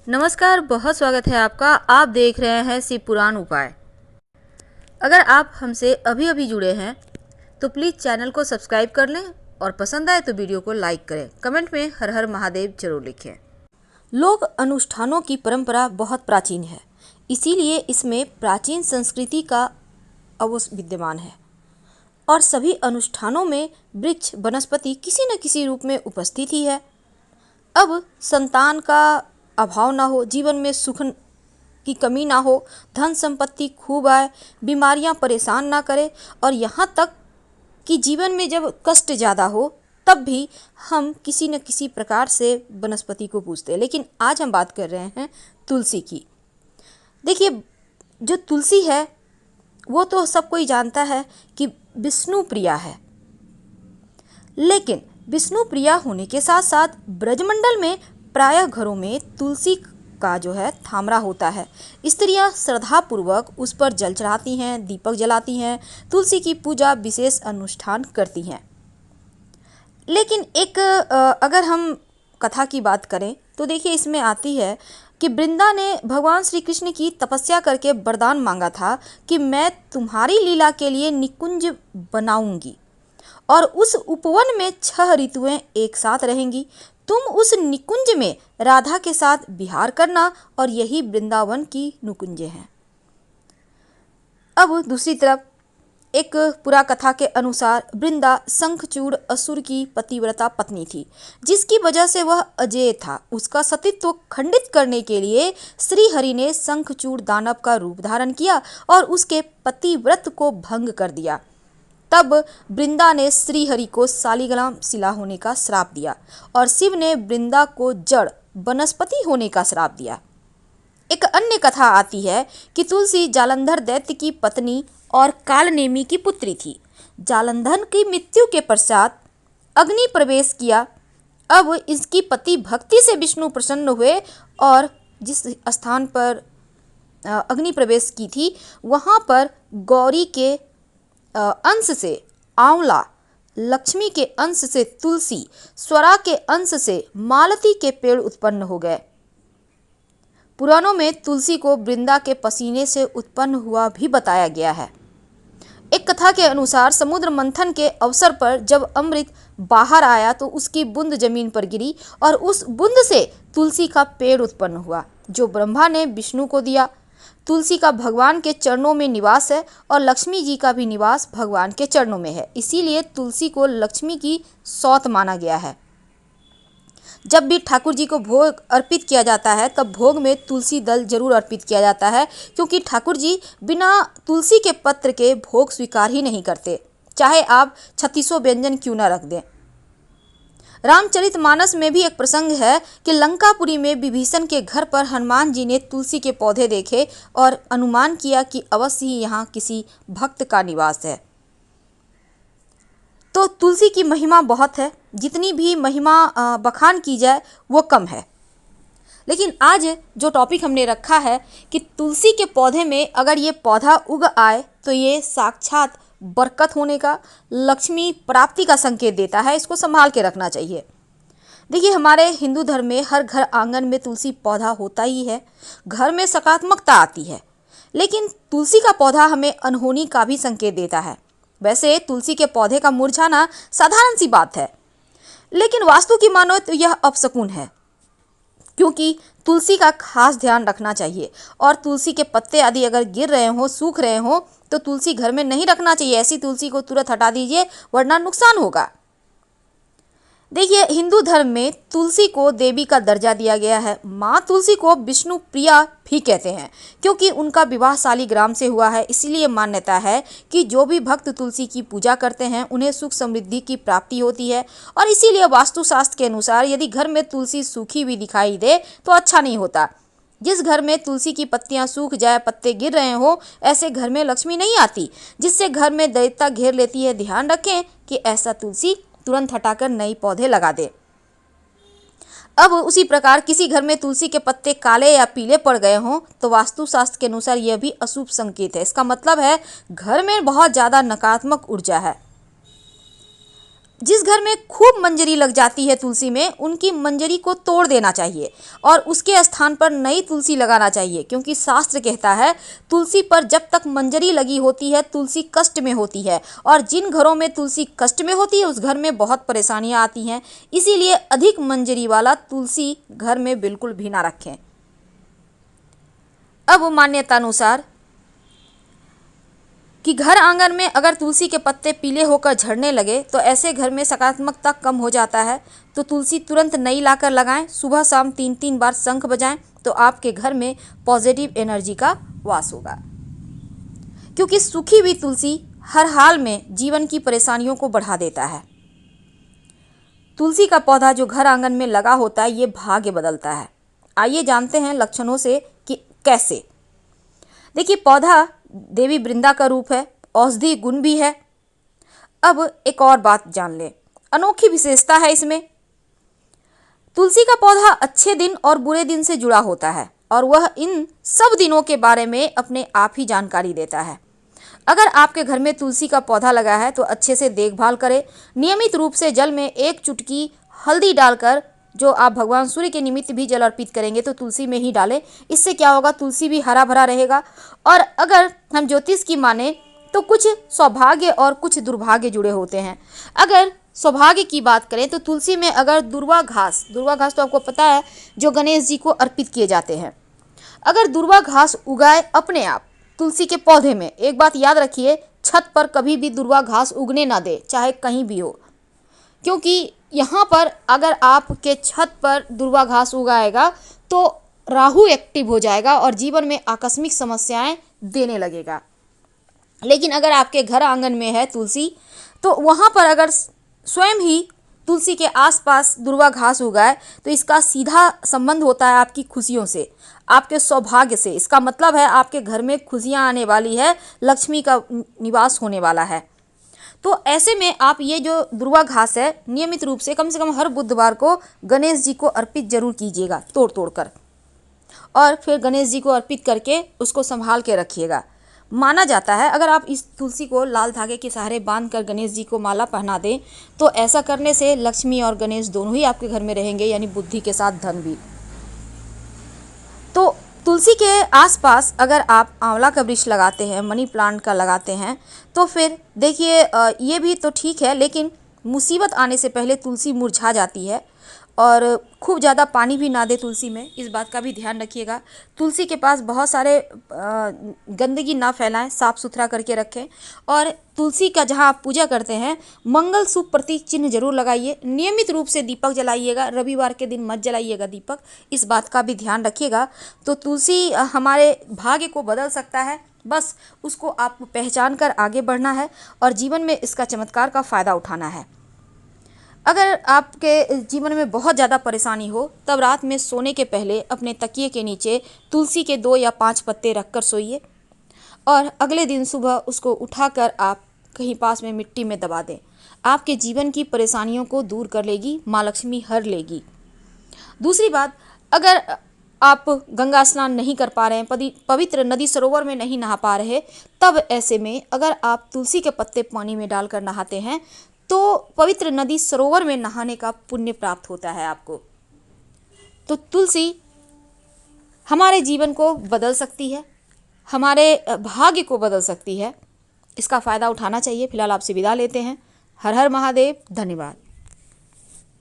नमस्कार, बहुत स्वागत है आपका। आप देख रहे हैं शिव पुराण उपाय। अगर आप हमसे अभी अभी जुड़े हैं तो प्लीज़ चैनल को सब्सक्राइब कर लें और पसंद आए तो वीडियो को लाइक करें। कमेंट में हर हर महादेव जरूर लिखें। लोक अनुष्ठानों की परंपरा बहुत प्राचीन है, इसीलिए इसमें प्राचीन संस्कृति का अवश्य विद्यमान है और सभी अनुष्ठानों में वृक्ष वनस्पति किसी न किसी रूप में उपस्थित ही है। अब संतान का अभाव ना हो, जीवन में सुख की कमी ना हो, धन संपत्ति खूब आए, बीमारियां परेशान ना करे और यहाँ तक कि जीवन में जब कष्ट ज़्यादा हो तब भी हम किसी न किसी प्रकार से वनस्पति को पूजते हैं। लेकिन आज हम बात कर रहे हैं तुलसी की। देखिए, जो तुलसी है वो तो सब कोई जानता है कि विष्णु प्रिया है, लेकिन विष्णु प्रिया होने के साथ साथ ब्रजमंडल में प्रायः घरों में तुलसी का जो है थामरा होता है। स्त्रियां श्रद्धापूर्वक उस पर जल चढ़ाती हैं, दीपक जलाती हैं, तुलसी की पूजा विशेष अनुष्ठान करती हैं। लेकिन अगर हम कथा की बात करें तो देखिए, इसमें आती है कि वृंदा ने भगवान श्री कृष्ण की तपस्या करके वरदान मांगा था कि मैं तुम्हारी लीला के लिए निकुंज बनाऊंगी और उस उपवन में 6 ऋतुएं एक साथ रहेंगी। तुम उस निकुंज में राधा के साथ विहार करना और यही वृंदावन की निकुंज हैं। अब दूसरी तरफ एक पुरा कथा के अनुसार वृंदा शंखचूड़ असुर की पतिव्रता पत्नी थी, जिसकी वजह से वह अजेय था। उसका सतीत्व खंडित करने के लिए श्री हरि ने शंखचूड़ दानव का रूप धारण किया और उसके पतिव्रत को भंग कर दिया। तब वृंदा ने श्री हरि को शालिग्राम शिला होने का श्राप दिया और शिव ने वृंदा को जड़ वनस्पति होने का श्राप दिया। एक अन्य कथा आती है कि तुलसी जालंधर दैत्य की पत्नी और कालनेमी की पुत्री थी। जालंधर की मृत्यु के पश्चात अग्नि प्रवेश किया। अब इसकी पति भक्ति से विष्णु प्रसन्न हुए और जिस स्थान पर अग्नि प्रवेश की थी वहाँ पर गौरी के अंश से आंवला, लक्ष्मी के अंश से तुलसी, स्वरा के अंश से मालती के पेड़ उत्पन्न हो गए। पुराणों में तुलसी को वृंदा के पसीने से उत्पन्न हुआ भी बताया गया है। एक कथा के अनुसार समुद्र मंथन के अवसर पर जब अमृत बाहर आया तो उसकी बूंद जमीन पर गिरी और उस बूंद से तुलसी का पेड़ उत्पन्न हुआ, जो ब्रह्मा ने विष्णु को दिया। तुलसी का भगवान के चरणों में निवास है और लक्ष्मी जी का भी निवास भगवान के चरणों में है, इसीलिए तुलसी को लक्ष्मी की सौत माना गया है। जब भी ठाकुर जी को भोग अर्पित किया जाता है तब भोग में तुलसी दल जरूर अर्पित किया जाता है, क्योंकि ठाकुर जी बिना तुलसी के पत्र के भोग स्वीकार ही नहीं करते, चाहे आप 3600 व्यंजन क्यों ना रख दें। रामचरितमानस में भी एक प्रसंग है कि लंकापुरी में विभीषण के घर पर हनुमान जी ने तुलसी के पौधे देखे और अनुमान किया कि अवश्य ही यहाँ किसी भक्त का निवास है। तो तुलसी की महिमा बहुत है, जितनी भी महिमा बखान की जाए वो कम है। लेकिन आज जो टॉपिक हमने रखा है कि तुलसी के पौधे में अगर ये पौधा उग आए तो ये साक्षात बरकत होने का, लक्ष्मी प्राप्ति का संकेत देता है। इसको संभाल के रखना चाहिए। देखिए, हमारे हिंदू धर्म में हर घर आंगन में तुलसी पौधा होता ही है। घर में सकारात्मकता आती है, लेकिन तुलसी का पौधा हमें अनहोनी का भी संकेत देता है। वैसे तुलसी के पौधे का मुरझाना साधारण सी बात है, लेकिन वास्तु की मानो तो यह अपशकुन है, क्योंकि तुलसी का खास ध्यान रखना चाहिए और तुलसी के पत्ते आदि अगर गिर रहे हों, सूख रहे हों तो तुलसी घर में नहीं रखना चाहिए। ऐसी तुलसी को तुरंत हटा दीजिए, वरना नुकसान होगा। देखिए, हिंदू धर्म में तुलसी को देवी का दर्जा दिया गया है। माँ तुलसी को विष्णु प्रिया भी कहते हैं, क्योंकि उनका विवाह शालिग्राम से हुआ है। इसीलिए मान्यता है कि जो भी भक्त तुलसी की पूजा करते हैं उन्हें सुख समृद्धि की प्राप्ति होती है। और इसीलिए वास्तुशास्त्र के अनुसार यदि घर में तुलसी सूखी हुई दिखाई दे तो अच्छा नहीं होता। जिस घर में तुलसी की पत्तियां सूख जाए, पत्ते गिर रहे हो, ऐसे घर में लक्ष्मी नहीं आती, जिससे घर में दैत्यता घेर लेती है। ध्यान रखें कि ऐसा तुलसी तुरंत हटाकर नई पौधे लगा दे। अब उसी प्रकार किसी घर में तुलसी के पत्ते काले या पीले पड़ गए हों तो वास्तुशास्त्र के अनुसार यह भी अशुभ संकेत है। इसका मतलब है घर में बहुत ज़्यादा नकारात्मक ऊर्जा है। जिस घर में खूब मंजरी लग जाती है तुलसी में, उनकी मंजरी को तोड़ देना चाहिए और उसके स्थान पर नई तुलसी लगाना चाहिए, क्योंकि शास्त्र कहता है तुलसी पर जब तक मंजरी लगी होती है तुलसी कष्ट में होती है, और जिन घरों में तुलसी कष्ट में होती है उस घर में बहुत परेशानियां आती हैं। इसीलिए अधिक मंजरी वाला तुलसी घर में बिल्कुल भी ना रखें। अब मान्यता अनुसार कि घर आंगन में अगर तुलसी के पत्ते पीले होकर झड़ने लगे तो ऐसे घर में सकारात्मकता कम हो जाता है। तो तुलसी तुरंत नई लाकर लगाएं। सुबह शाम 3-3 बार शंख बजाएं तो आपके घर में पॉजिटिव एनर्जी का वास होगा, क्योंकि सूखी हुई तुलसी हर हाल में जीवन की परेशानियों को बढ़ा देता है। तुलसी का पौधा जो घर आंगन में लगा होता है ये भाग्य बदलता है। आइए जानते हैं लक्षणों से कि कैसे। देखिए, पौधा देवी वृंदा का रूप है, औषधि गुण भी है। अब एक और बात जान ले, अनोखी विशेषता है इसमें। तुलसी का पौधा अच्छे दिन और बुरे दिन से जुड़ा होता है और वह इन सब दिनों के बारे में अपने आप ही जानकारी देता है। अगर आपके घर में तुलसी का पौधा लगा है तो अच्छे से देखभाल करें। नियमित रूप से जल में 1 चुटकी हल्दी डालकर, जो आप भगवान सूर्य के निमित्त भी जल अर्पित करेंगे तो तुलसी में ही डालें। इससे क्या होगा, तुलसी भी हरा भरा रहेगा। और अगर हम ज्योतिष की माने तो कुछ सौभाग्य और कुछ दुर्भाग्य जुड़े होते हैं। अगर सौभाग्य की बात करें तो तुलसी में अगर दुर्वा घास तो आपको पता है जो गणेश जी को अर्पित किए जाते हैं, अगर दुर्वा घास उगाए अपने आप तुलसी के पौधे में, एक बात याद रखिए, छत पर कभी भी दुर्वा घास उगने ना दे, चाहे कहीं भी हो, क्योंकि यहाँ पर अगर आपके छत पर दुर्वा घास उगाएगा तो राहु एक्टिव हो जाएगा और जीवन में आकस्मिक समस्याएं देने लगेगा। लेकिन अगर आपके घर आंगन में है तुलसी तो वहाँ पर अगर स्वयं ही तुलसी के आसपास दुर्वा घास उगाए तो इसका सीधा संबंध होता है आपकी खुशियों से, आपके सौभाग्य से। इसका मतलब है आपके घर में खुशियाँ आने वाली है, लक्ष्मी का निवास होने वाला है। तो ऐसे में आप ये जो दुर्वा घास है नियमित रूप से कम हर बुधवार को गणेश जी को अर्पित जरूर कीजिएगा, तोड़ कर, और फिर गणेश जी को अर्पित करके उसको संभाल के रखिएगा। माना जाता है अगर आप इस तुलसी को लाल धागे के सहारे बांध कर गणेश जी को माला पहना दें तो ऐसा करने से लक्ष्मी और गणेश दोनों ही आपके घर में रहेंगे, यानी बुद्धि के साथ धन भी। तो तुलसी के आसपास अगर आप आंवला का वृक्ष लगाते हैं, मनी प्लांट का लगाते हैं, तो फिर देखिए ये भी तो ठीक है, लेकिन मुसीबत आने से पहले तुलसी मुरझा जाती है और खूब ज़्यादा पानी भी ना दे तुलसी में, इस बात का भी ध्यान रखिएगा। तुलसी के पास बहुत सारे गंदगी ना फैलाएं, साफ़ सुथरा करके रखें। और तुलसी का जहां आप पूजा करते हैं मंगल शुभ प्रतीक चिन्ह जरूर लगाइए। नियमित रूप से दीपक जलाइएगा, रविवार के दिन मत जलाइएगा दीपक, इस बात का भी ध्यान रखिएगा। तो तुलसी हमारे भाग्य को बदल सकता है, बस उसको आप पहचान कर आगे बढ़ना है और जीवन में इसका चमत्कार का फ़ायदा उठाना है। अगर आपके जीवन में बहुत ज़्यादा परेशानी हो तब रात में सोने के पहले अपने तकिए के नीचे तुलसी के 2 या 5 पत्ते रखकर सोइए और अगले दिन सुबह उसको उठाकर आप कहीं पास में मिट्टी में दबा दें। आपके जीवन की परेशानियों को दूर कर लेगी, माँ लक्ष्मी हर लेगी। दूसरी बात, अगर आप गंगा स्नान नहीं कर पा रहे हैं, पवित्र नदी सरोवर में नहीं नहा पा रहे, तब ऐसे में अगर आप तुलसी के पत्ते पानी में डालकर नहाते हैं तो पवित्र नदी सरोवर में नहाने का पुण्य प्राप्त होता है आपको। तो तुलसी हमारे जीवन को बदल सकती है, हमारे भाग्य को बदल सकती है, इसका फ़ायदा उठाना चाहिए। फिलहाल आपसे विदा लेते हैं। हर हर महादेव, धन्यवाद।